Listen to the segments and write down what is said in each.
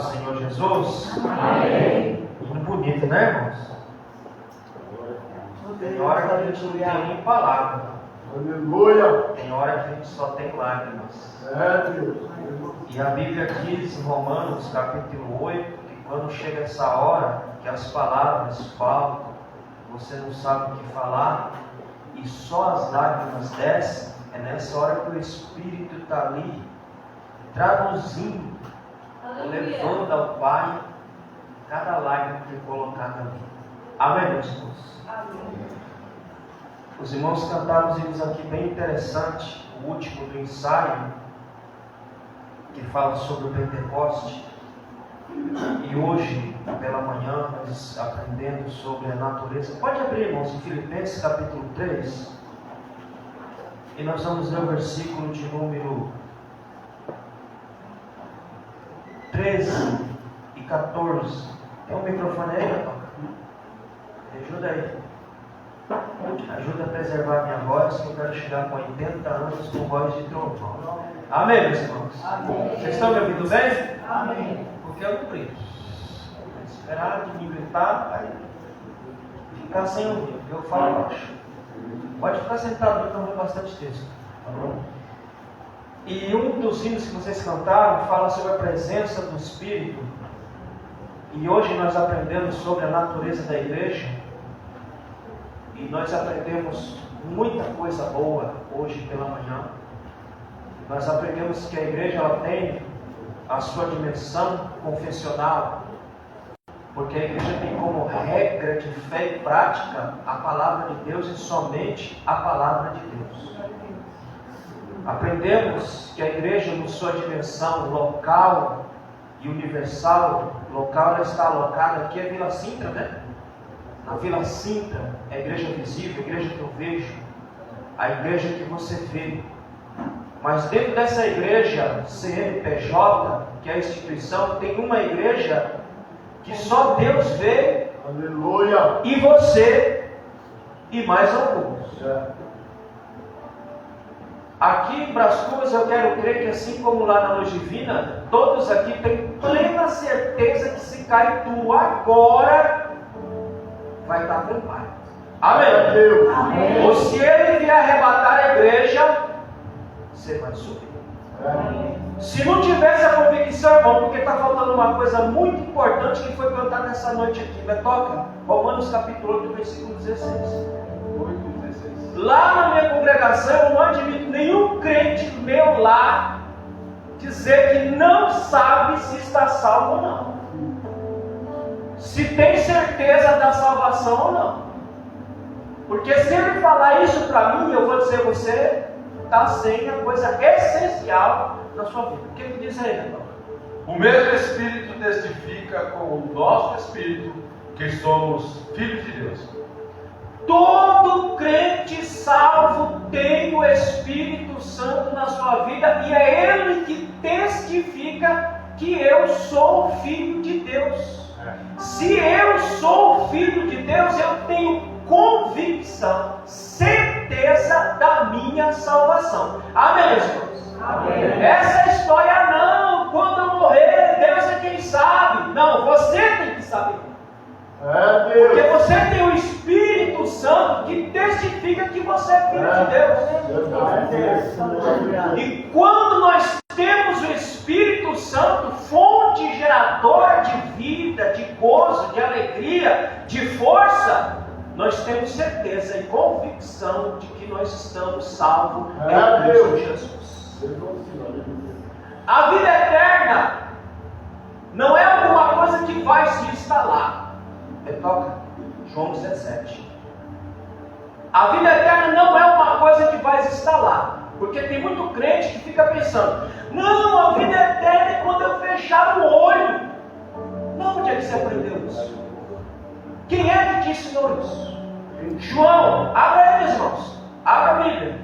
do Senhor Jesus? Amém. Muito bonito, né, irmãos? Tem hora que a gente não tem nem palavra. Aleluia. Tem hora que a gente só tem lágrimas. É, Deus. E a Bíblia diz em Romanos capítulo 8 que quando chega essa hora que as palavras faltam, você não sabe o que falar e só as lágrimas descem, é nessa hora que o Espírito está ali traduzindo, levando ao Pai cada lágrima que é colocada ali. Amém, meus irmãos? Amém. Os irmãos cantaram os hinos aqui bem interessante, o último do ensaio, que fala sobre o Pentecoste. E hoje, pela manhã, nós aprendendo sobre a natureza. Pode abrir, irmãos, em Filipenses capítulo 3. E nós vamos ler o versículo de número 13 e 14. Tem um microfone aí, Natal? Me ajuda aí. Ajuda a preservar a minha voz, que eu quero chegar com 80 anos com voz de trovão. Amém, meus irmãos? Amém. Vocês estão me ouvindo bem? Amém. Porque eu não grito. Esperar de me gritar, vai ficar sem ouvir, porque eu falo baixo. Pode ficar sentado, porque eu vou bastante texto. Tá bom? E um dos hinos que vocês cantaram fala sobre a presença do Espírito. E hoje nós aprendemos sobre a natureza da igreja. E nós aprendemos muita coisa boa hoje pela manhã. Nós aprendemos que a igreja ela tem a sua dimensão confessional, porque a igreja tem como regra de fé e prática a palavra de Deus e somente a palavra de Deus. Aprendemos que a igreja, na sua dimensão local e universal, local ela está alocada aqui é Vila Sintra, né? A Vila Sintra é a igreja visível, a igreja que eu vejo, a igreja que você vê. Mas dentro dessa igreja, CNPJ, que é a instituição, tem uma igreja que só Deus vê. Aleluia. E você e mais alguns. Aqui em Brás Cubas eu quero crer que assim como lá na Luz Divina, todos aqui têm plena certeza que se cai tu agora, vai estar com o Pai. Amém? Deus. Amém. Ou se Ele vier arrebatar a igreja, você vai subir. Se não tiver essa convicção, irmão, porque está faltando uma coisa muito importante que foi cantada nessa noite aqui. Me toca Romanos capítulo 8, versículo 16. 8:16. Lá na minha congregação, eu não admito nenhum crente meu lá dizer que não sabe se está salvo ou não. Se tem certeza da salvação ou não. Porque se ele falar isso para mim, eu vou dizer, você está sem a coisa essencial na sua vida. O que ele diz aí, irmão? O mesmo Espírito testifica com o nosso Espírito que somos filhos de Deus. Todo crente salvo tem o Espírito Santo na sua vida e é Ele que testifica que eu sou filho de Deus. Se eu sou filho de Deus, eu tenho convicção, certeza da minha salvação. Amém, irmãos? Amém. Essa história não, quando eu morrer, Deus é quem sabe. Não, você tem que saber. Porque você tem o Espírito Santo que testifica que você é filho de Deus. E quando nós temos o Espírito Santo, fonte geradora de vida, de gozo, de alegria, de força, nós temos certeza e convicção de que nós estamos salvos em Cristo Jesus. A vida eterna não é alguma coisa que vai se instalar. Toca João 17. A vida eterna não é uma coisa que vai se instalar. Porque tem muito crente que fica pensando: não, a vida eterna é quando eu fechar o olho. Não, onde é que você aprendeu isso? Quem é que te ensinou isso? João, abra aí, meus irmãos. Abra a Bíblia.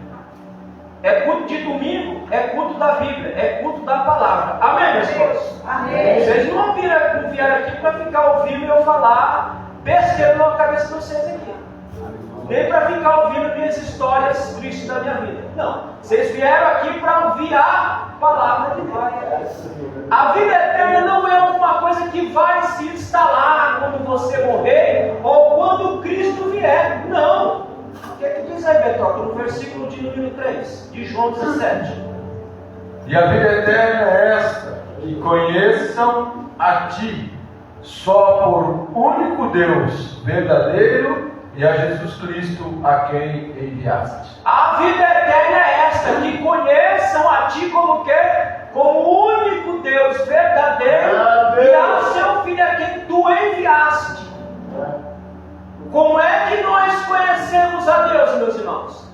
É culto de domingo, é culto da Bíblia, é culto da palavra. Amém, meus irmãos? Amém. Vocês não vieram aqui para ficar ouvindo eu falar besteira na cabeça de vocês aqui. Nem para ficar ouvindo minhas histórias tristes da minha vida. Não. Vocês vieram aqui para ouvir a palavra de Deus. A vida eterna não é alguma 3 de João 17. E a vida eterna é esta, que conheçam a Ti, só por único Deus verdadeiro, e a Jesus Cristo a quem enviaste. A vida eterna é esta, que conheçam a Ti como quê? Como o único Deus verdadeiro e ao Seu Filho a quem Tu enviaste. Como é que nós conhecemos a Deus, meus irmãos?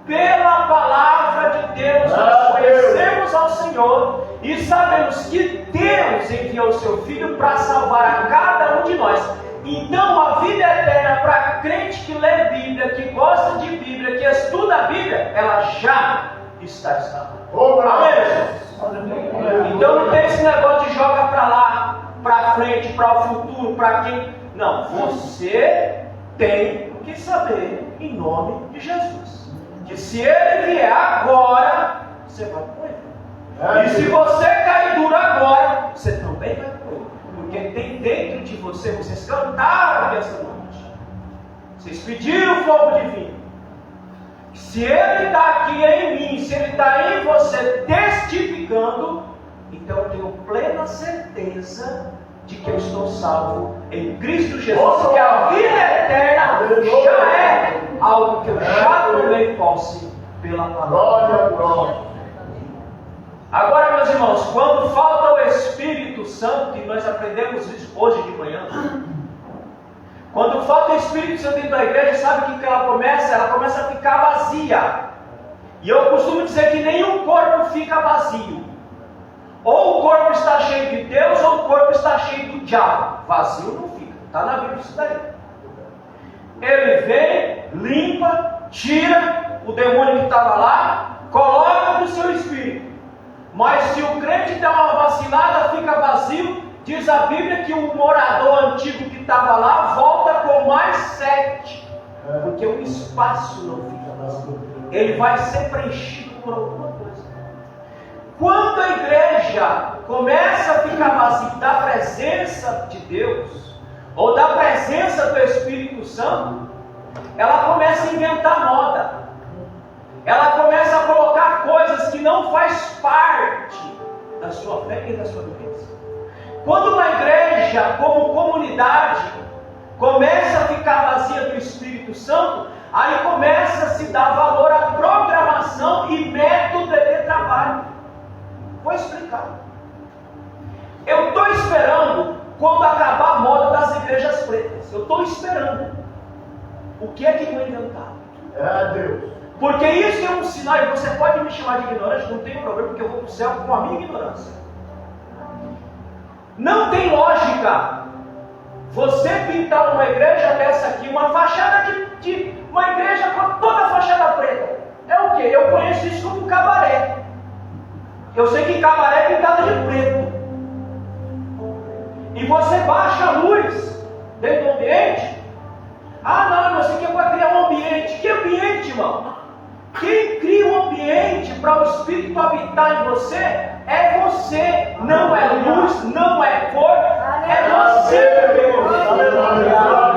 Pela palavra de Deus nós conhecemos ao Senhor e sabemos que Deus enviou o Seu Filho para salvar a cada um de nós. Então a vida eterna para crente que lê Bíblia, que gosta de Bíblia, que estuda a Bíblia, ela já está instalada. Amém? Então não tem esse negócio de joga para lá, para frente, para o futuro, para quem. Não, você tem que saber em nome de Jesus. Que se Ele vier agora, você vai com Ele. E se você cair duro agora, você também vai com Ele. Porque tem dentro de você, vocês cantaram aqui essa noite. Vocês pediram o fogo divino. Se Ele está aqui em mim, se Ele está em você testificando, então eu tenho plena certeza de que eu estou salvo em Cristo Jesus, que a vida eterna já é algo que eu já tomei posse pela palavra. Agora, meus irmãos, quando falta o Espírito Santo, e nós aprendemos isso hoje de manhã, quando falta o Espírito Santo dentro da igreja, sabe o que ela começa? Ela começa a ficar vazia. E eu costumo dizer que nenhum corpo fica vazio. Ou o corpo está cheio de Deus, ou o corpo está cheio do diabo. Vazio não fica. Está na Bíblia isso daí. Ele vem, limpa, tira o demônio que estava lá, coloca no seu espírito. Mas se o crente dá uma vacilada, fica vazio. Diz a Bíblia que o morador antigo que estava lá volta com mais 7. Porque o espaço não fica vazio. Ele vai ser preenchido por alguma coisa. Quando a igreja começa a ficar vazia da presença de Deus, ou da presença do Espírito Santo, ela começa a inventar moda. Ela começa a colocar coisas que não faz parte da sua fé e da sua vivência. Quando uma igreja, como comunidade, começa a ficar vazia do Espírito Santo, aí começa a se dar valor à programação e método de trabalho. Vou explicar. Eu estou esperando quando acabar a moda das igrejas pretas. Eu estou esperando. O que é que vão inventar? Deus. Porque isso é um sinal, e você pode me chamar de ignorante, não tem problema, porque eu vou para o céu com a minha ignorância. Não tem lógica você pintar uma igreja dessa aqui, uma fachada de uma igreja com toda a fachada preta. É o que? Eu conheço isso como cabaré. Eu sei que cabaré é pintada de preto. E você baixa a luz dentro do ambiente. Ah, não, você quer para criar um ambiente. Que ambiente, irmão? Quem cria um ambiente para o Espírito habitar em você é você. Não é luz, não é cor, é você.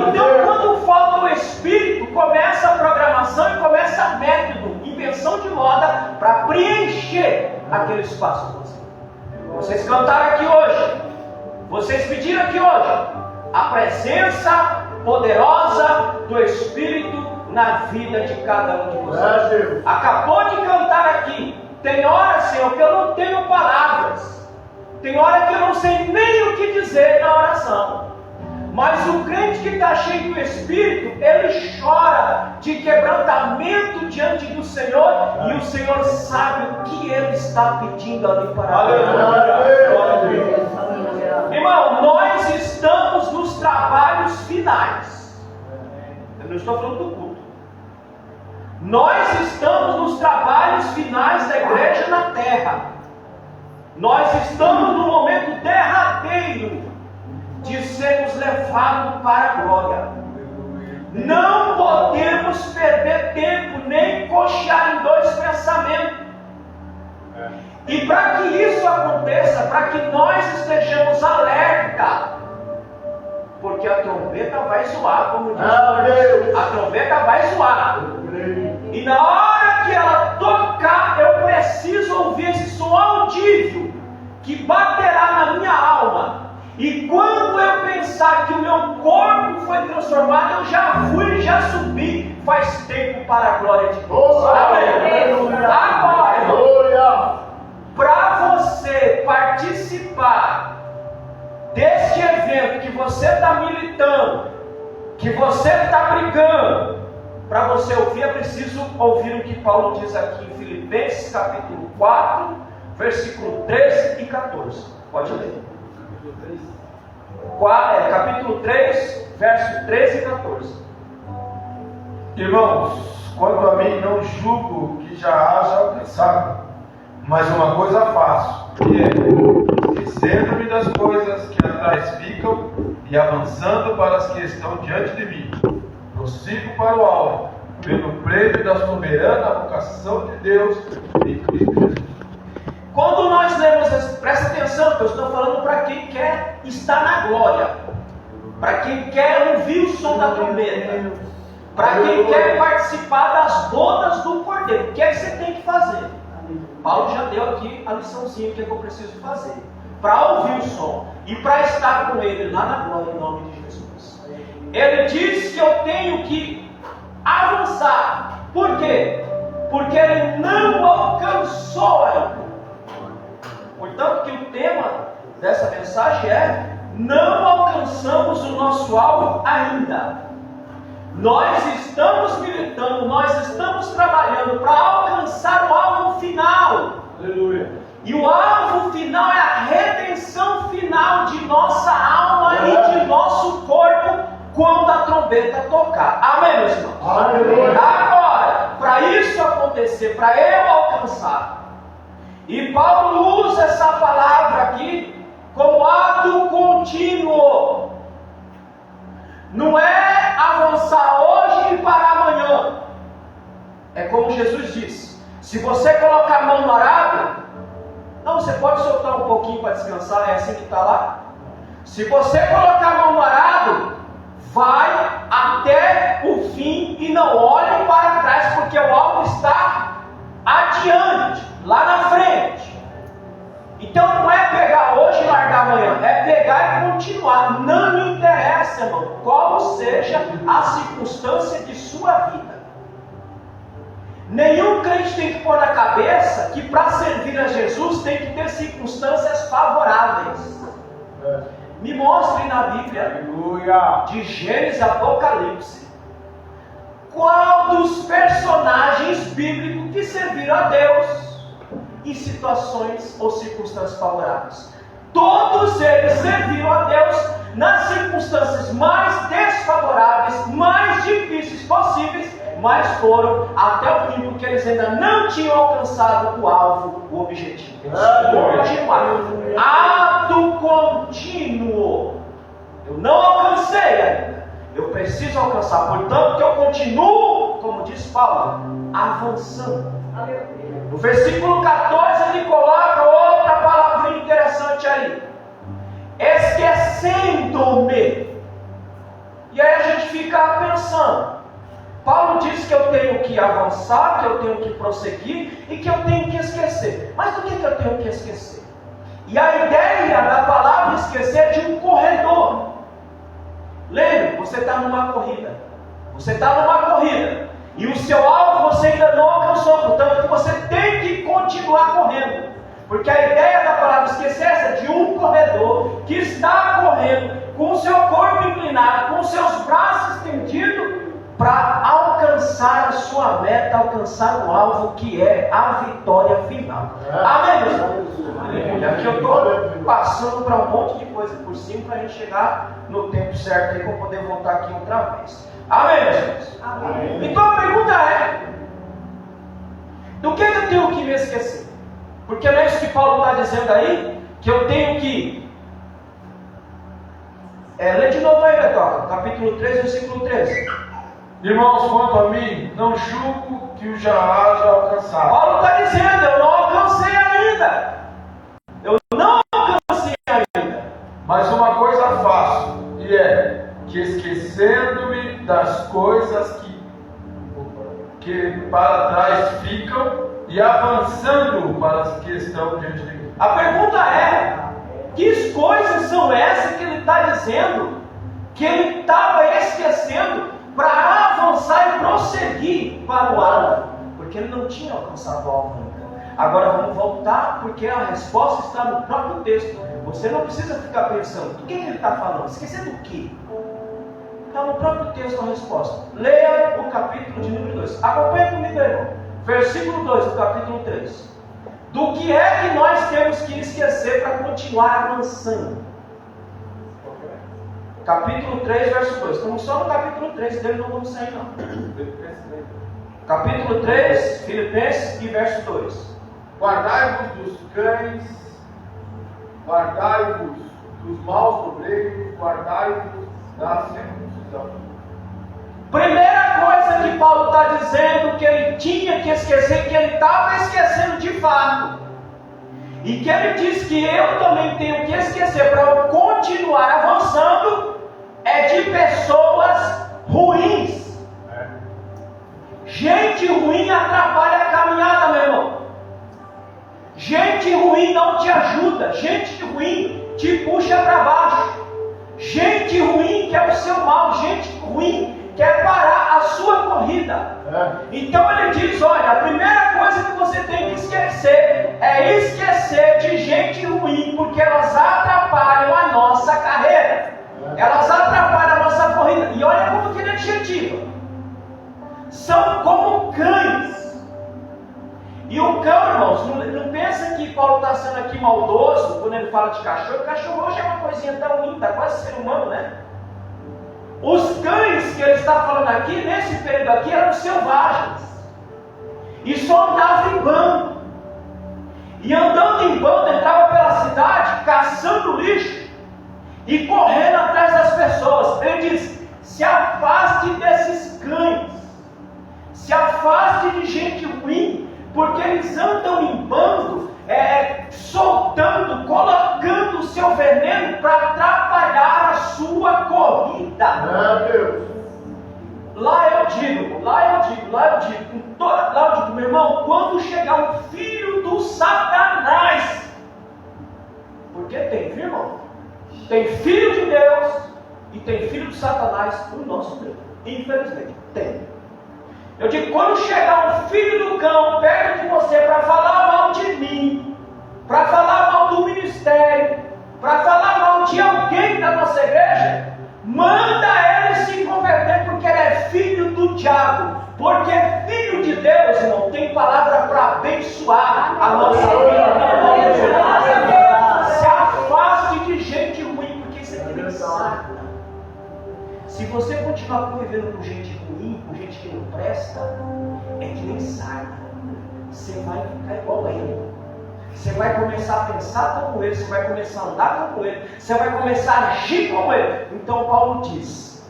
Então, quando falta o Espírito, começa a programação e começa a método, invenção de moda para preencher aquele espaço com você. Vocês cantaram aqui hoje, vocês pediram aqui hoje a presença poderosa do Espírito na vida de cada um de vocês. Acabou de cantar aqui. Tem hora, Senhor, que eu não tenho palavras. Tem hora que eu não sei nem o que dizer na oração. Mas o crente que está cheio do Espírito, ele chora de quebrantamento diante do Senhor, e o Senhor sabe o que ele está pedindo ali para ele. Irmão, nós estamos nos trabalhos finais. Eu não estou falando do culto. Nós estamos nos trabalhos finais da igreja na terra. Nós estamos no momento derradeiro de sermos levados para a glória. Não podemos perder tempo, nem coxar em dois pensamentos. E para que isso aconteça, para que nós estejamos alerta, porque a trombeta vai soar, como diz a trombeta vai soar. E na hora que ela toca preciso ouvir esse som audível que baterá na minha alma. E quando eu pensar que o meu corpo foi transformado, eu já fui, já subi faz tempo para a glória de Deus. Agora, para você participar deste evento que você está militando, que você está brigando, para você ouvir é preciso ouvir o que Paulo diz aqui em Filipenses capítulo 4, versículo 13 e 14. Pode ler. Capítulo 3, verso 13 e 14. Irmãos, quanto a mim, não julgo que já haja alcançado, mas uma coisa faço, que é, esquecendo-me das coisas que atrás ficam e avançando para as que estão diante de mim, prossigo para o alvo, pelo prêmio da soberana vocação de Deus em Cristo Jesus. Quando nós lemos, presta atenção, que eu estou falando para quem quer estar na glória, para quem quer ouvir o som da trombeta, para quem quer participar das bodas do Cordeiro. O que é que você tem que fazer? Paulo já deu aqui a liçãozinha que eu preciso fazer, para ouvir o som e para estar com ele lá na glória, em nome de Jesus. Ele diz que eu tenho que avançar. Por quê? Porque ele não alcançou ainda. Portanto, que o tema dessa mensagem é: não alcançamos o nosso alvo ainda. Nós estamos militando, nós estamos trabalhando para alcançar o alvo final. Aleluia. E o alvo final é a redenção final de nossa alma e de nosso corpo quando a trombeta tocar. Amém, meus irmãos? Aleluia. Agora, para isso acontecer, para eu alcançar, e Paulo usa essa palavra aqui como ato contínuo. Não é avançar hoje e parar amanhã. É como Jesus disse: se você colocar a mão no arado, não, você pode soltar um pouquinho para descansar, é assim que está lá. Se você colocar a mão no arado, vai até o fim e não olhe para trás, porque o alvo está adiante, lá na frente. Então não é pegar hoje e largar amanhã, é pegar e continuar. Não me interessa, irmão, qual seja a circunstância de sua vida. Nenhum crente tem que pôr na cabeça que para servir a Jesus tem que ter circunstâncias favoráveis. Me mostrem na Bíblia, de Gênesis a Apocalipse, qual dos personagens bíblicos que serviram a Deus em situações ou circunstâncias favoráveis. Todos eles serviram a Deus nas circunstâncias mais desfavoráveis, mais difíceis possíveis, mas foram até o fim, porque eles ainda não tinham alcançado o alvo, o objetivo. Continuar. Ato contínuo. Eu não alcancei ainda, eu preciso alcançar. Portanto, que eu continuo, como diz Paulo, avançando. No versículo 14 ele coloca outra palavrinha interessante aí: esquecendo-me. E aí a gente fica pensando. Paulo diz que eu tenho que avançar, que eu tenho que prosseguir e que eu tenho que esquecer. Mas do que eu tenho que esquecer? E a ideia da palavra esquecer é de um corredor. Lembre, você está numa corrida. Você está numa corrida. E o seu alvo você ainda não alcançou. Portanto, você tem que continuar correndo. Porque a ideia da palavra esquecer é essa, de um corredor que está correndo com o seu corpo inclinado, com os seus braços estendidos, para alcançar a sua meta, alcançar o alvo que é a vitória final. Amém, meus irmãos? E aqui eu estou passando para um monte de coisa por cima para a gente chegar no tempo certo aí para poder voltar aqui outra vez. Amém, meus irmãos? Amém. Então a pergunta é: do que eu tenho que me esquecer? Porque não é isso que Paulo está dizendo aí, que eu tenho que... lê de novo aí, Beto, capítulo 3, versículo 13. Irmãos, quanto a mim, não julgo que o já haja alcançado. Paulo está dizendo: eu não alcancei ainda. Eu não alcancei ainda. Mas uma coisa faço, e é que esquecendo-me das coisas que para trás ficam e avançando para a questão diante de Deus. A pergunta é: que coisas são essas que ele está dizendo que ele estava esquecendo para avançar e prosseguir para o alvo? Porque ele não tinha alcançado o alvo ainda. Agora vamos voltar, porque a resposta está no próprio texto. Você não precisa ficar pensando, do que ele está falando? Esquecer do quê? Está no próprio texto a resposta. Leia o capítulo de número 2. Acompanhe comigo, irmão. Versículo 2 do capítulo 3. Do que é que nós temos que esquecer para continuar avançando? Capítulo 3, verso 2. Estamos só no capítulo 3, dele não vamos sair não. Capítulo 3, Filipenses e verso 2. Guardai-vos dos cães, guardai-vos dos maus obreiros, guardai-vos da circuncisão. Primeira coisa que Paulo está dizendo que ele tinha que esquecer, que ele estava esquecendo de fato, e que ele diz que eu também tenho que esquecer para eu continuar avançando, é de pessoas ruins. Gente ruim atrapalha a caminhada, meu irmão. Gente ruim não te ajuda. Gente ruim te puxa para baixo. Gente ruim quer o seu mal. Gente ruim quer parar a sua corrida. Então ele diz: olha, a primeira coisa que você tem que esquecer é esquecer de gente ruim, porque elas atrapalham a nossa carreira. Elas atrapalham a nossa corrida. E olha como que ele adjetiva. São como cães. E o cão, irmãos, não pensa que Paulo está sendo aqui maldoso quando ele fala de cachorro. O cachorro hoje é uma coisinha tão linda, quase ser humano, né? Os cães que ele está falando aqui, nesse período aqui, eram selvagens. E só andavam em bando. E andando em bando, entrava pela cidade, caçando lixo e correndo atrás das pessoas. Ele diz: se afaste desses cães. Se afaste de gente ruim, porque eles andam em bando, soltando, colocando o seu veneno para atrapalhar a sua corrida. Meu Deus. Lá eu digo, meu irmão, quando chegar um filho do Satanás, porque tem, viu, irmão? Tem filho de Deus e tem filho de Satanás no nosso meio. Infelizmente, tem. Eu digo, quando chegar um filho do cão perto de você para falar mal de mim, para falar mal do ministério, para falar mal de alguém da nossa igreja, manda ele se converter, porque ele é filho do diabo. Porque filho de Deus, irmão, tem palavra para abençoar a nossa vida. Se afaste de gente ruim, porque isso aqui nem sabe. Se você continuar convivendo com gente ruim, com gente que não presta, é que nem sarna. Você vai ficar igual a ele. Você vai começar a pensar como ele, você vai começar a andar como ele, você vai começar a agir como ele. Então Paulo diz: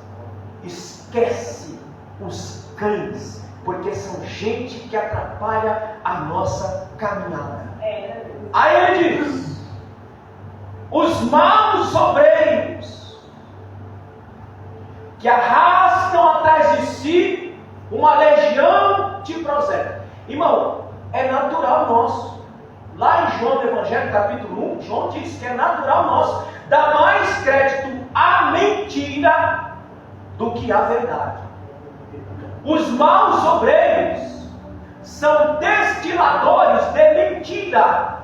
esquece os cães, porque são gente que atrapalha a nossa caminhada. Aí ele diz: os maus obreiros, que arrastam atrás de si uma legião de prosélitos. Irmão, é natural nosso. Lá em João do Evangelho, capítulo 1, João diz que é natural nosso dar mais crédito à mentira do que à verdade. Os maus obreiros são destiladores de mentira.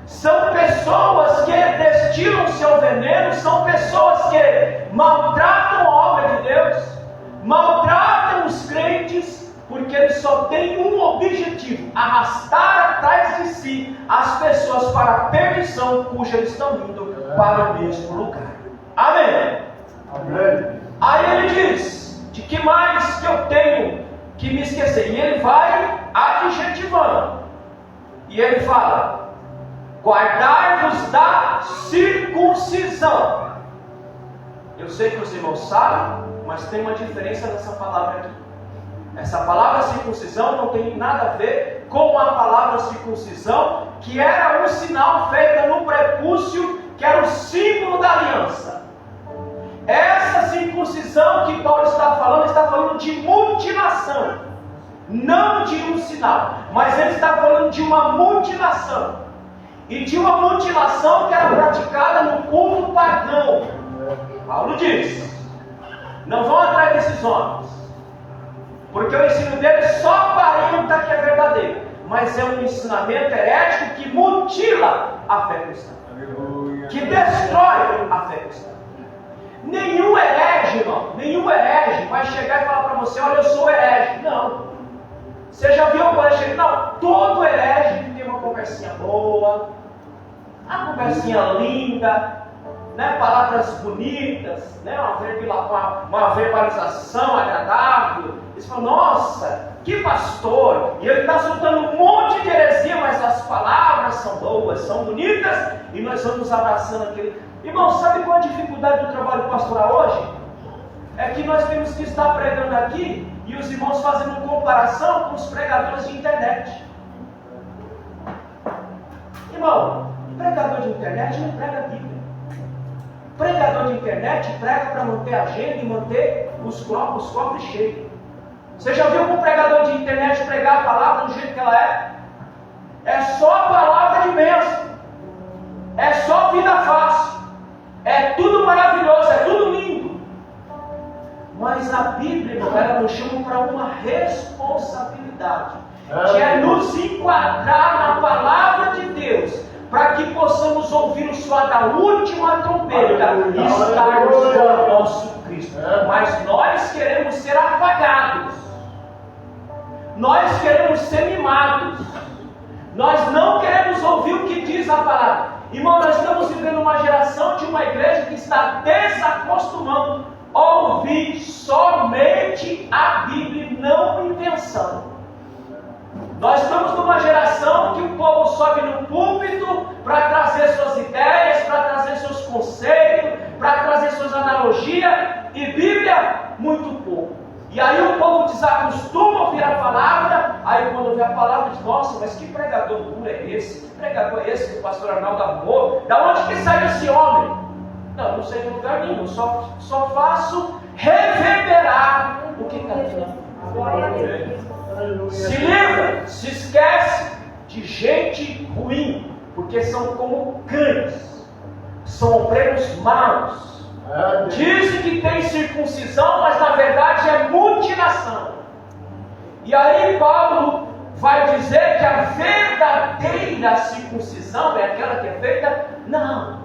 São pessoas que destilam seu veneno, são pessoas que maltratam a obra de Deus, maltratam os crentes, porque eles só têm um objetivo: arrastar atrás de si as pessoas para a perdição, cuja eles estão indo para o mesmo lugar. Amém? Amém. Aí ele diz: de que mais que eu tenho que me esquecer? E ele vai adjetivando. E ele fala: guardai-vos da circuncisão. Eu sei que os irmãos sabem, mas tem uma diferença nessa palavra aqui. Essa palavra circuncisão não tem nada a ver com a palavra circuncisão, que era um sinal feito no prepúcio, que era o símbolo da aliança. Essa circuncisão que Paulo está falando de mutilação. não de um sinal, mas ele está falando de uma mutilação, e de uma mutilação que era praticada no culto pagão. Paulo diz: não vão atrás desses homens, porque o ensino deles só aparenta que é verdadeiro, mas é um ensinamento herético que mutila a fé cristã, que destrói a fé cristã. Nenhum herege, irmão, nenhum herege vai chegar e falar para você: olha, eu sou herege. Não. Você já viu o herege? Não. Todo herege que tem uma conversinha boa, uma conversinha linda, né? Palavras bonitas, né? Uma verbalização agradável. Eles falam: nossa, que pastor! E ele está soltando um monte de heresia, mas as palavras são boas, são bonitas, e nós vamos abraçando aquele. Irmão, sabe qual é a dificuldade do trabalho pastoral hoje? É que nós temos que estar pregando aqui e os irmãos fazendo comparação com os pregadores de internet. Irmão, pregador de internet não prega a Bíblia. Pregador de internet prega para manter a agenda e manter os cofres cheios. Você já viu um pregador de internet pregar a palavra do jeito que ela é? É só a palavra de bênção. É só vida fácil. É tudo maravilhoso, é tudo lindo. Mas a Bíblia, ela nos chama para uma responsabilidade, que é nos enquadrar na palavra de Deus, para que possamos ouvir o soar da última trombeta e estarmos com o nosso Cristo. Mas nós queremos ser apagados, nós queremos ser mimados, nós não queremos ouvir o que diz a palavra. Irmão, nós estamos vivendo uma geração de uma igreja que está desacostumando a ouvir somente a Bíblia e não invenção. Nós estamos numa geração que o povo sobe no púlpito para trazer suas ideias, para trazer seus conceitos, para trazer suas analogias, e Bíblia, muito pouco. E aí o povo desacostuma a ouvir a palavra, aí quando ouvir a palavra diz: nossa, mas que pregador duro é esse? Que pregador é esse que o pastor Arnaldo arrumou? Da onde que saiu esse homem? Não sei de lugar nenhum, só faço reverberar o que está dentro. Se livra, se esquece de gente ruim, porque são como cães, são obreiros maus. Dizem que tem circuncisão, mas na verdade é mutilação. E aí Paulo vai dizer que a verdadeira circuncisão é aquela que é feita. Não.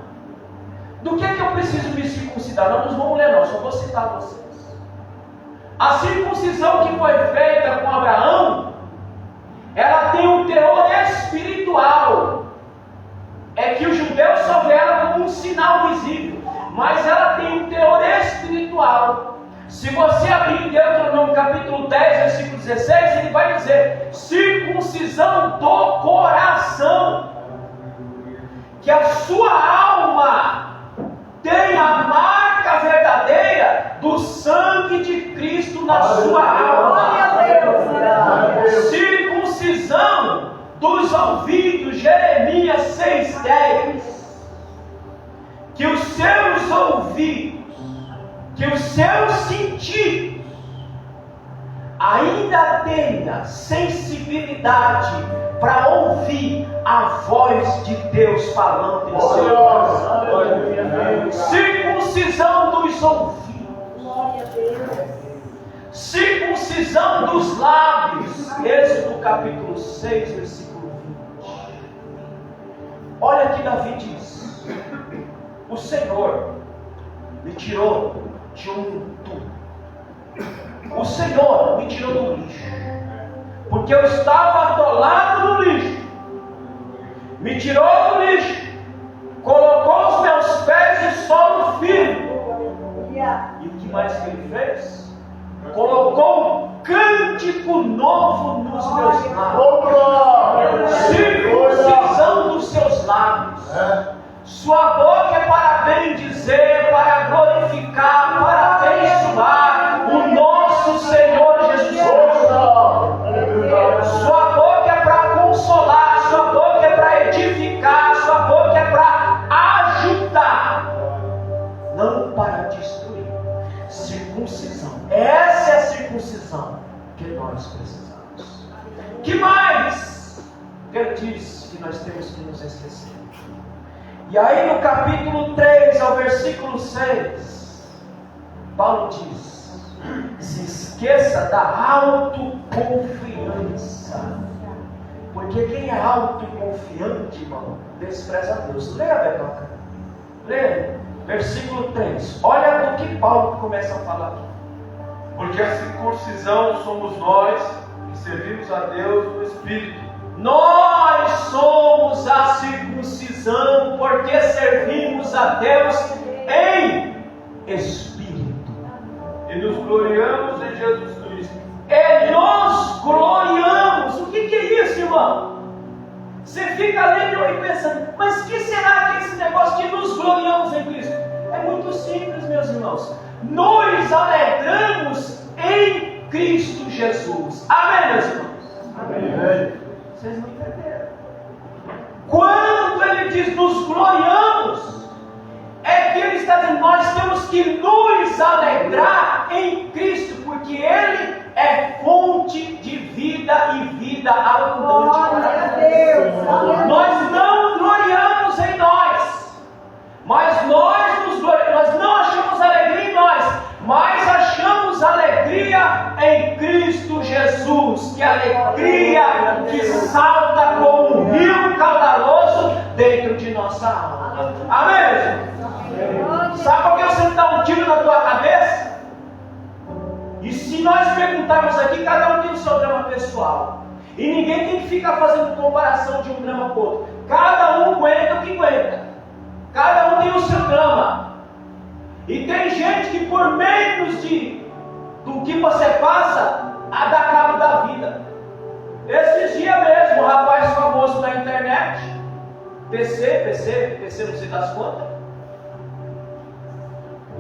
Do que eu preciso me circuncidar? Não nos vamos ler não, só vou citar vocês. A circuncisão que foi feita com Abraão, ela tem um teor espiritual. É que os judeus só vê ela como um sinal visível, mas ela tem um teor espiritual. Se você abrir em Deuteronômio capítulo 10, versículo 16, ele vai dizer: circuncisão do coração, que a sua alma tem a marca verdadeira do sangue de Cristo na sua alma. Circuncisão dos ouvidos, Jeremias 6,10. Que os seus ouvidos, que os seus sentidos ainda tenha sensibilidade para ouvir a voz de Deus falando em seu coração. Circuncisão dos ouvidos, circuncisão dos lábios. Êxodo capítulo 6, versículo 20. Olha que Davi diz: o Senhor me tirou de um túmulo. O Senhor me tirou do lixo, porque eu estava atolado no lixo. Me tirou do lixo, colocou os meus pés em solo firme. E o que mais que ele fez? Colocou um cântico novo nos meus lábios. Circuncisão dos seus lábios. Sua boca é para bendizer, para glorificar, para abençoar o nosso Senhor Jesus Cristo. Sua boca é para consolar, sua boca é para edificar, sua boca diz que nós temos que nos esquecer. E aí no capítulo 3, ao versículo 6, Paulo diz: se esqueça da autoconfiança. Porque quem é autoconfiante, irmão, despreza a Deus. Leia, Betoca. Leia. Versículo 3. Olha o que Paulo começa a falar aqui. Porque a circuncisão somos nós que servimos a Deus no Espírito. Nós somos a circuncisão porque servimos a Deus em Espírito. E nos gloriamos em Jesus Cristo. E nos gloriamos. O que é isso, irmão? Você fica lendo e pensando, mas que será que é esse negócio de nos gloriamos em Cristo? É muito simples, meus irmãos. Nos alegramos em Cristo Jesus. Amém, meus irmãos? Amém. Vocês não entenderam. Quando ele diz nos gloriamos, é que ele está dizendo, nós temos que nos alegrar em Cristo, porque Ele é fonte de vida e vida abundante para Deus. Nós não gloriamos em nós, mas nós não achamos alegria em nós, mas achamos alegria em Cristo Jesus, que é a alegria que salta como um rio caudaloso dentro de nossa alma. Amém? Sabe por que você não dá um tiro na tua cabeça? E se nós perguntarmos aqui, cada um tem o seu drama pessoal. E ninguém tem que ficar fazendo comparação de um drama com o outro. Cada um aguenta o que aguenta. Cada um tem o seu drama. E tem gente que por menos do que você passa, dá cabo da vida. Esses dias mesmo, um rapaz famoso na internet, PC, não sei das quantas.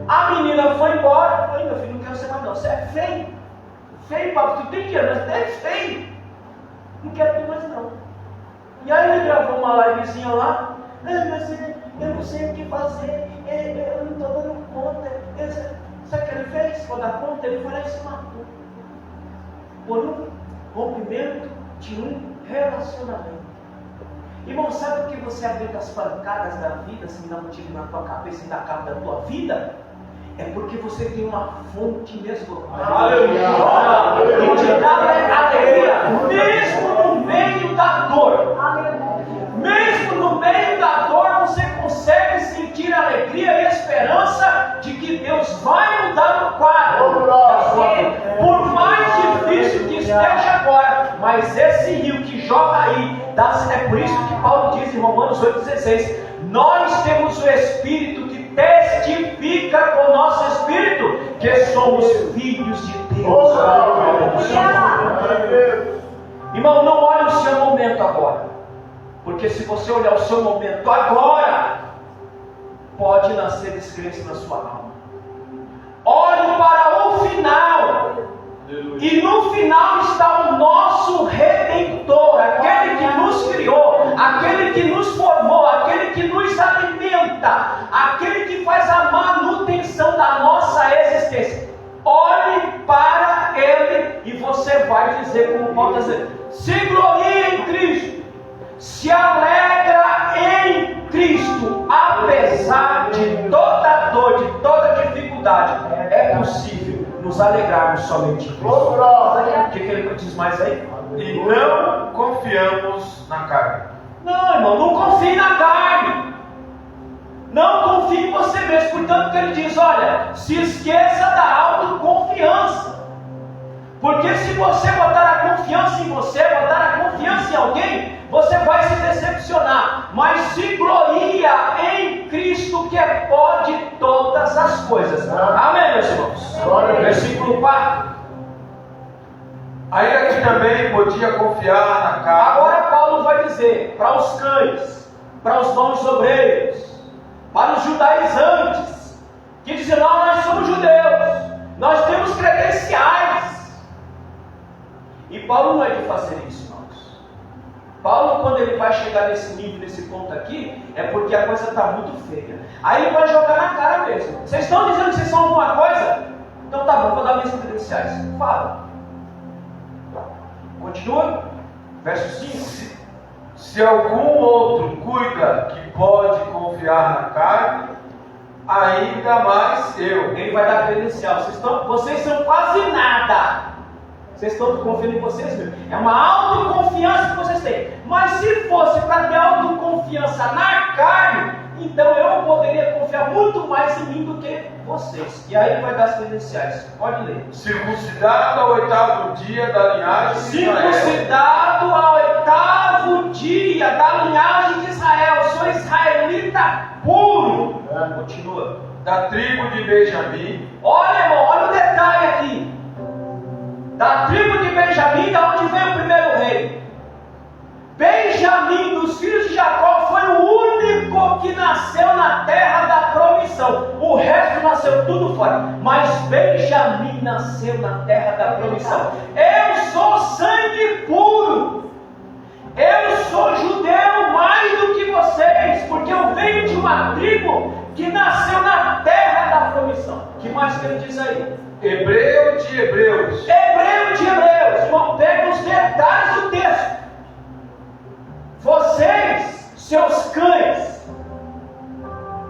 A menina foi embora. Falei, meu filho, não quero ser mais não. Você é feio. Feio, papo. Tu tem dinheiro, mas é feio. Não quero ter mais não. E aí ele gravou uma livezinha lá. Mas eu não sei o que fazer. Eu não estou dando conta. Sabe o que ele fez? Para dar conta, ele foi lá e se matou. Por um rompimento de um relacionamento. Irmão, sabe por que você aguenta as pancadas da vida, assim, dá um tiro na tua cabeça e dá cabo da tua vida? É porque você tem uma fonte inesgotável e te dá alegria, mesmo no meio da dor. Mesmo no meio da dor, você consegue sentir alegria e esperança de que Deus vai mudar o quadro da sua vida. Por mais difícil que esteja agora, mas esse rio que joga aí, é por isso que Paulo diz em Romanos 8,16: nós temos o Espírito que testifica com o nosso Espírito que somos filhos de Deus. Irmão, não olhe o seu momento agora, porque se você olhar o seu momento agora, pode nascer descrença na sua alma. Olhe para o final. E no final está o nosso Redentor, aquele que nos criou, aquele que nos formou, aquele que nos alimenta, aquele que faz a manutenção da nossa existência. Olhe para Ele e você vai dizer, como Paulo está dizendo, se glorie em Cristo, se alegra em Cristo, apesar de toda dor, de toda dificuldade. É possível nos alegrarmos somente em Cristo. O que ele diz mais aí? E não confiamos na carne. Não, irmão, não confie na carne. Não confie em você mesmo. Portanto, que ele diz, olha, se esqueça da autoconfiança. Porque se você botar a confiança em você, botar a confiança em alguém, você vai se decepcionar. Mas se gloria em Cristo, que pode todas as coisas. Amém, meus irmãos? Versículo 4. Ainda que também podia confiar na carne. Agora Paulo vai dizer para os cães, para os bons obreiros, para os judaizantes, que dizem, não, nós somos judeus, nós temos credenciais. E Paulo não é de fazer isso, irmãos. Paulo, quando ele vai chegar nesse nível, nesse ponto aqui, é porque a coisa está muito feia. Aí ele vai jogar na cara mesmo. Vocês estão dizendo que vocês são alguma coisa? Então tá bom, vou dar minhas credenciais. Fala. Continua. Verso 5. Se algum outro cuida que pode confiar na carne, ainda mais eu. Ele vai dar credencial. Vocês são quase nada. Vocês estão confiando em vocês mesmos. É uma autoconfiança que vocês têm. Mas se fosse para ter autoconfiança na carne, então eu poderia confiar muito mais em mim do que vocês. E aí vai dar as credenciais. Pode ler. Circuncidado ao 8º dia da linhagem de Israel. Circuncidado ao 8º dia da linhagem de Israel. Sou israelita puro. Continua. Da tribo de Benjamim. Olha, irmão, olha o detalhe aqui. Da tribo de Benjamim, da onde veio o primeiro rei. Benjamim, dos filhos de Jacó, foi o único que nasceu na terra da promissão. O resto nasceu tudo fora. Mas Benjamim nasceu na terra da promissão. Eu sou sangue puro. Eu sou judeu mais do que vocês, porque eu venho de uma tribo que nasceu na terra da promissão. O que mais que ele diz aí? Hebreu de hebreus. Hebreu de hebreus. Irmão, pega os detalhes do texto. Vocês, seus cães,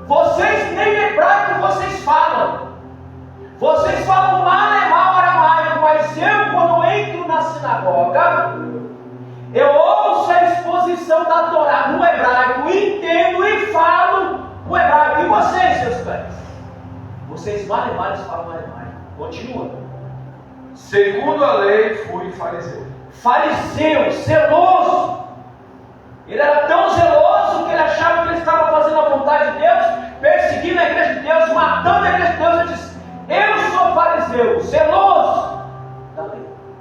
vocês nem hebraico vocês falam. Vocês falam mal aramaico, mas eu, quando entro na sinagoga, eu ouço a exposição da Torá no hebraico, entendo e falo o hebraico. E vocês, seus cães? Vocês falam aramaico. Continua. Segundo a lei, fui fariseu. Fariseu, zeloso. Ele era tão zeloso que ele achava que ele estava fazendo a vontade de Deus, perseguindo a igreja de Deus, matando a igreja de Deus. Ele disse: eu sou fariseu, zeloso.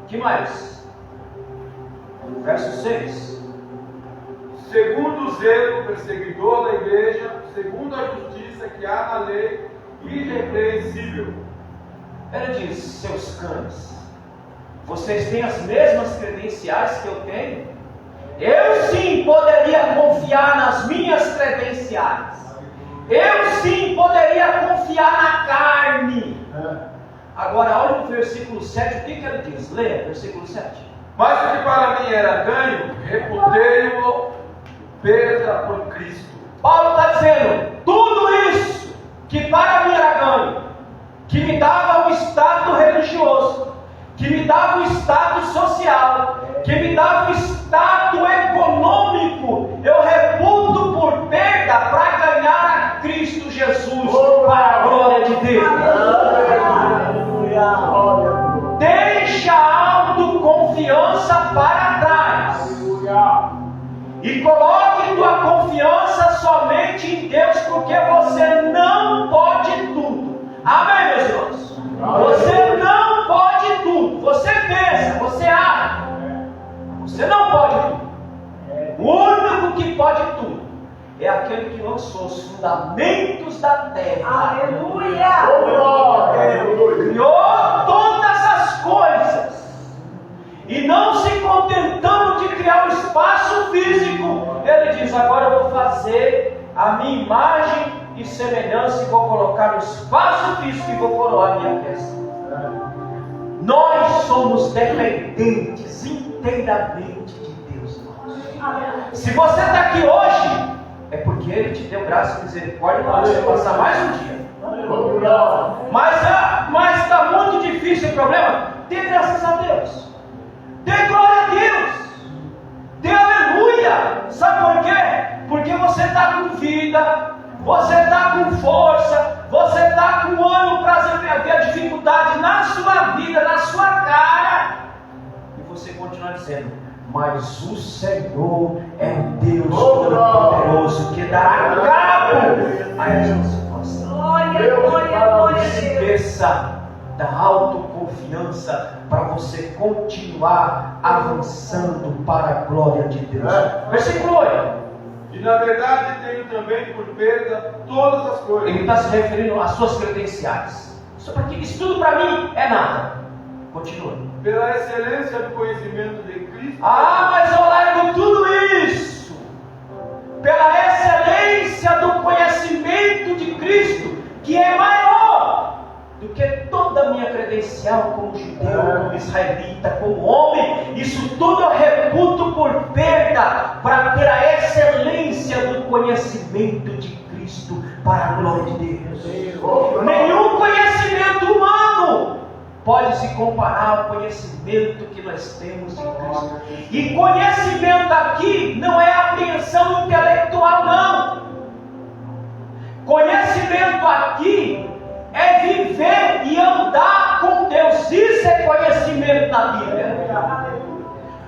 Que mais? Verso 6. Segundo o zelo perseguidor da igreja, segundo a justiça que há na lei, irrepreensível. Ele diz: seus cães, vocês têm as mesmas credenciais que eu tenho? Eu sim poderia confiar nas minhas credenciais. Eu sim poderia confiar na carne. Agora olha o versículo 7, o que ele diz? Leia, versículo 7. Mas o que para mim era ganho, reputei-o perda por Cristo. Paulo está dizendo: tudo isso que para mim era ganho, que me dava um status religioso, que me dava um status social, que me dava um status econômico, eu reputo por perda para ganhar a Cristo Jesus, para a glória de Deus. Deixa a autoconfiança para trás e coloque tua confiança somente em Deus, porque você não pode tudo. Amém, meus irmãos? Você não pode tudo. Você pensa, você acha. Você não pode tudo. O único que pode tudo é aquele que lançou os fundamentos da terra. Aleluia! Criou todas as coisas. E não se contentando de criar um espaço físico, ele diz: agora eu vou fazer a minha imagem e semelhança, e vou colocar no espaço físico e vou coroar a minha testa. Nós somos dependentes inteiramente de Deus, irmãos. Se você está aqui hoje, é porque Ele te deu graça e misericórdia para você passar mais um dia. Mas está muito difícil o problema. Dê graças a Deus. Dê glória a Deus. Dê aleluia. Sabe por quê? Porque você está com vida, você está com força, você está com ânimo para ver a dificuldade na sua vida, na sua cara, e você continua dizendo: mas o Senhor é o Deus Todo-Poderoso que dará cabo a essa situação. Glória. Esqueça da autoconfiança para você continuar avançando para a glória de Deus. Versículo 8. E na verdade tenho também por perda todas as coisas. Ele está se referindo às suas credenciais. Isso tudo para mim é nada. Continua. Pela excelência do conhecimento de Cristo. Mas eu largo tudo isso. Pela excelência do conhecimento de Cristo, que é maior do que toda a minha credencial como judeu, como israelita, como homem, isso tudo eu reputo por perda para ter a excelência do conhecimento de Cristo para a glória de Deus. Nenhum conhecimento humano pode se comparar ao conhecimento que nós temos de Cristo. E conhecimento aqui não é apreensão intelectual, não. Conhecimento aqui é viver e andar com Deus. Isso é conhecimento na Bíblia.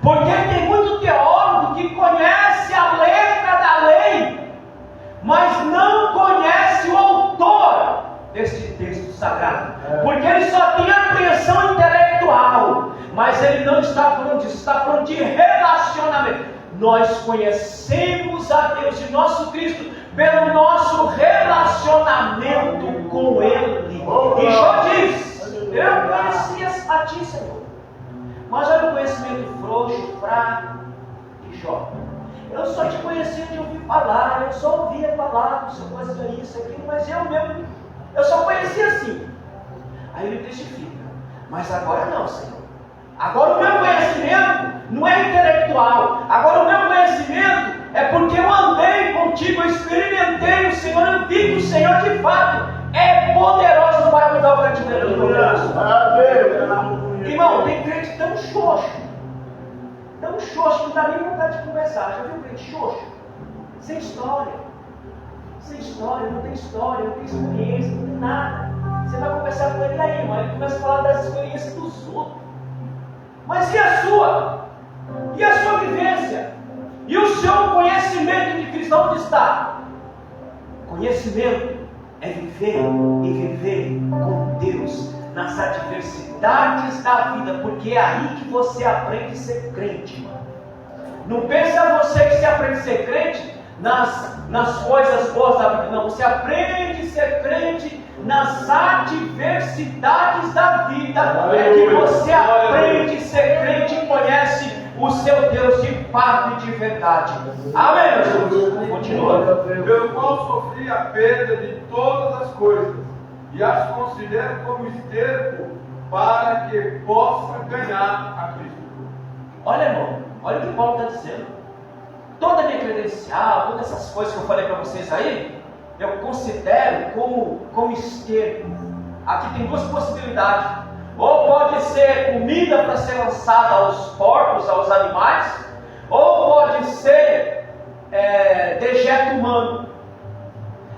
Porque tem muito teólogo que conhece a letra da lei, mas não conhece o autor deste texto sagrado. Porque ele só tem apreensão intelectual, mas ele não está falando disso, está falando de relacionamento. Nós conhecemos a Deus e nosso Cristo pelo nosso relacionamento com Ele. E Jó diz: eu conhecia a Ti, Senhor, mas era um conhecimento frouxo, fraco. E Jó: eu só te conhecia de ouvir falar, eu só ouvia falar, você conhecia isso, aquilo, mas eu mesmo, eu só conhecia assim. Aí ele testifica: mas agora não, Senhor. Agora o meu conhecimento não é intelectual. Agora o meu conhecimento é porque eu andei contigo, eu experimentei o Senhor, eu vi que o Senhor de fato é poderoso para mudar o cativeiro do meu coração. Irmão, tem crente tão xoxo que não dá nem vontade de conversar. Já viu um crente xoxo? Sem história, não tem história, não tem experiência, não tem nada. Você vai conversar com ele, e aí, irmão? Ele começa a falar das experiências dos outros. Mas e a sua? E a sua vivência? E o seu conhecimento de Cristo onde está? Conhecimento é viver e viver com Deus nas adversidades da vida, porque é aí que você aprende a ser crente, mano. Não pensa você que você aprende a ser crente nas coisas boas da vida, não. Você aprende a ser crente nas adversidades da vida. É que você aprende a ser crente e conhece o seu Deus de fato e de verdade. Amém, Jesus? Continua. Pelo qual sofri a perda de todas as coisas, e as considero como esterco, para que possa ganhar a Cristo. Olha, irmão, olha o que Paulo está dizendo. Toda a minha credencial, todas essas coisas que eu falei para vocês aí, eu considero como esterco. Aqui tem duas possibilidades. Ou pode ser comida para ser lançada aos porcos, aos animais, ou pode ser dejeto humano.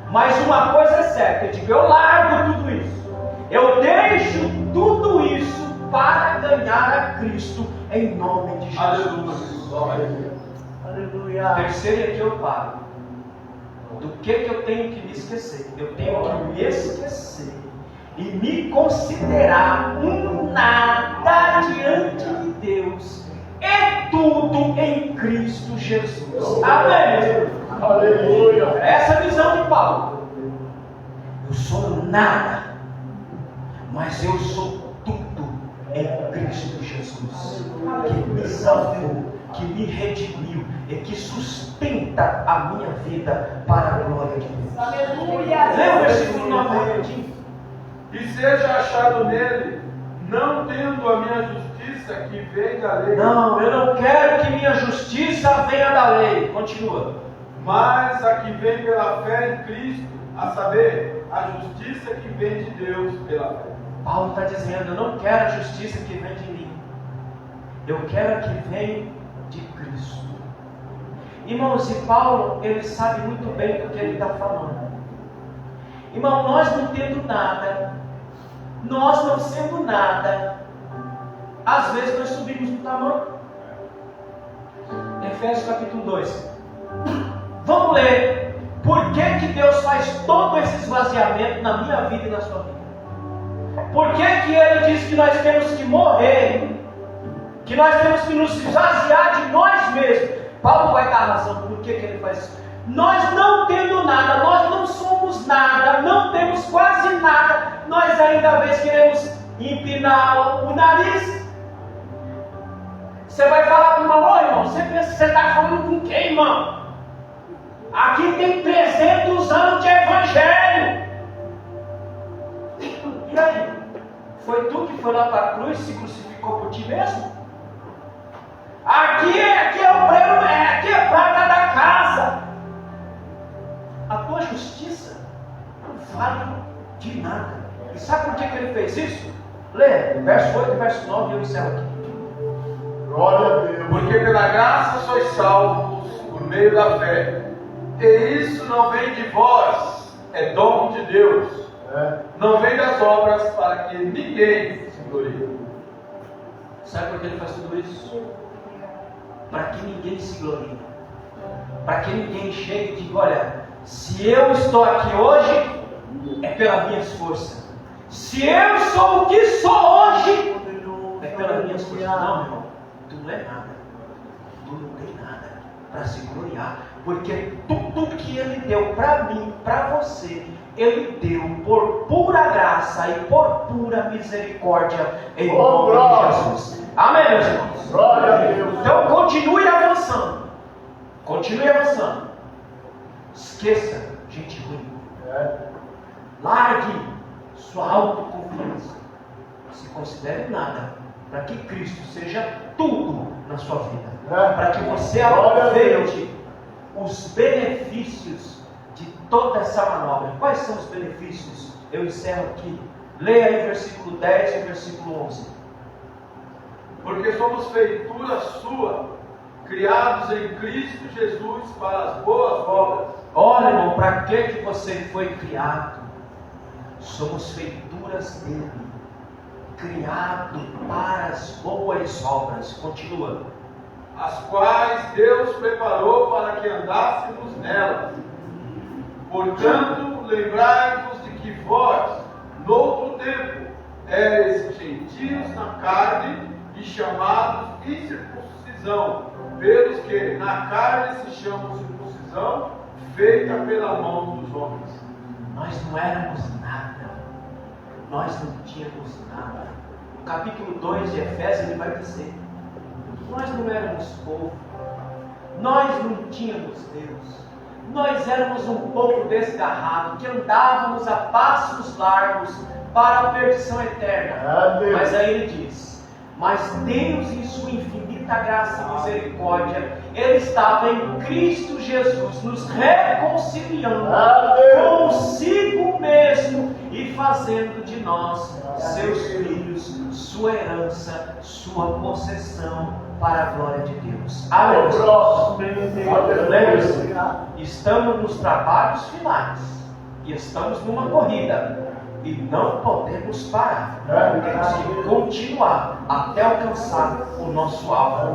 Mas uma coisa é certa, eu largo tudo isso. Eu deixo tudo isso para ganhar a Cristo em nome de Jesus. Aleluia. Terceiro, aqui eu paro. Do que eu tenho que me esquecer? Eu tenho que me esquecer e me considerar um nada diante de Deus. É tudo em Cristo Jesus. Amém. Aleluia. Essa é a visão de Paulo. Eu sou nada, mas eu sou tudo em Cristo Jesus, que me salvou, que me redimiu e que sustenta a minha vida para a glória de Deus. Aleluia. Lê o versículo 9. E seja achado nele, não tendo a minha justiça que vem da lei. Não, eu não quero que minha justiça venha da lei. Continua. Mas a que vem pela fé em Cristo, a saber, a justiça que vem de Deus pela fé. Paulo está dizendo: eu não quero a justiça que vem de mim, eu quero a que vem de Cristo. Irmãos, e Paulo, ele sabe muito bem do que ele está falando. Irmão, nós não tendo nada, nós não sendo nada, às vezes nós subimos no tamanho. Efésios capítulo 2. Vamos ler. Por que Deus faz todo esse esvaziamento na minha vida e na sua vida? Por que Ele diz que nós temos que morrer? Que nós temos que nos esvaziar de nós mesmos? Paulo vai dar a razão por que Ele faz isso. Nós não tendo nada, nós não somos nada, não temos quase nada, nós ainda às vezes queremos empinar o nariz. Você vai falar para o irmão: ô irmão, você pensa que você está falando com quem, irmão? Aqui tem 300 anos de evangelho. E aí? Foi tu que foi lá para a cruz e se crucificou por ti mesmo? Aqui é o prêmio, aqui é a prata da casa. A tua justiça não vale de nada. E sabe por que ele fez isso? Lê, verso 8 e verso 9, eu encerro aqui. Glória a Deus. Porque pela graça sois salvos por meio da fé. E isso não vem de vós, é dom de Deus. Não vem das obras para que ninguém se glorie. Sabe por que ele faz tudo isso? Para que ninguém se glorie. Para que ninguém chegue e diga, olha, se eu estou aqui hoje, é pelas minhas forças. Se eu sou o que sou hoje, é pelas minhas forças. Não, meu irmão, tu não é nada. Tu não tem nada para se gloriar. Porque tudo que ele deu para mim, para você, ele deu por pura graça e por pura misericórdia em nome de Jesus. Amém, meus irmãos? Glória a Deus. Então continue avançando. Continue avançando. Esqueça gente ruim. Largue sua autoconfiança. Se considere nada para que Cristo seja tudo na sua vida. Para que você aproveite os benefícios de toda essa manobra. Quais são os benefícios? Eu encerro aqui. Leia aí versículo 10 e versículo 11. Porque somos feitura sua, criados em Cristo Jesus para as boas obras. Olha, irmão, para que você foi criado? Somos feituras dele, criado para as boas obras. Continua. As quais Deus preparou para que andássemos nelas. Portanto, lembrai-vos de que vós, noutro tempo, eres gentios na carne e chamados incircuncisão, pelos que na carne se chama circuncisão, feita pela mão dos homens. Nós não éramos nada. Nós não tínhamos nada. No capítulo 2 de Efésios ele vai dizer: nós não éramos povo. Nós não tínhamos Deus. Nós éramos um povo desgarrado, que andávamos a passos largos para a perdição eterna. Mas aí ele diz: mas Deus, em sua infinita graça e misericórdia, Ele estava em Cristo Jesus, nos reconciliando consigo mesmo e fazendo de nós seus filhos, sua herança, sua possessão, para a glória de Deus. Lembre-se, estamos nos trabalhos finais e estamos numa corrida. E não podemos parar. Temos que continuar até alcançar o nosso alvo.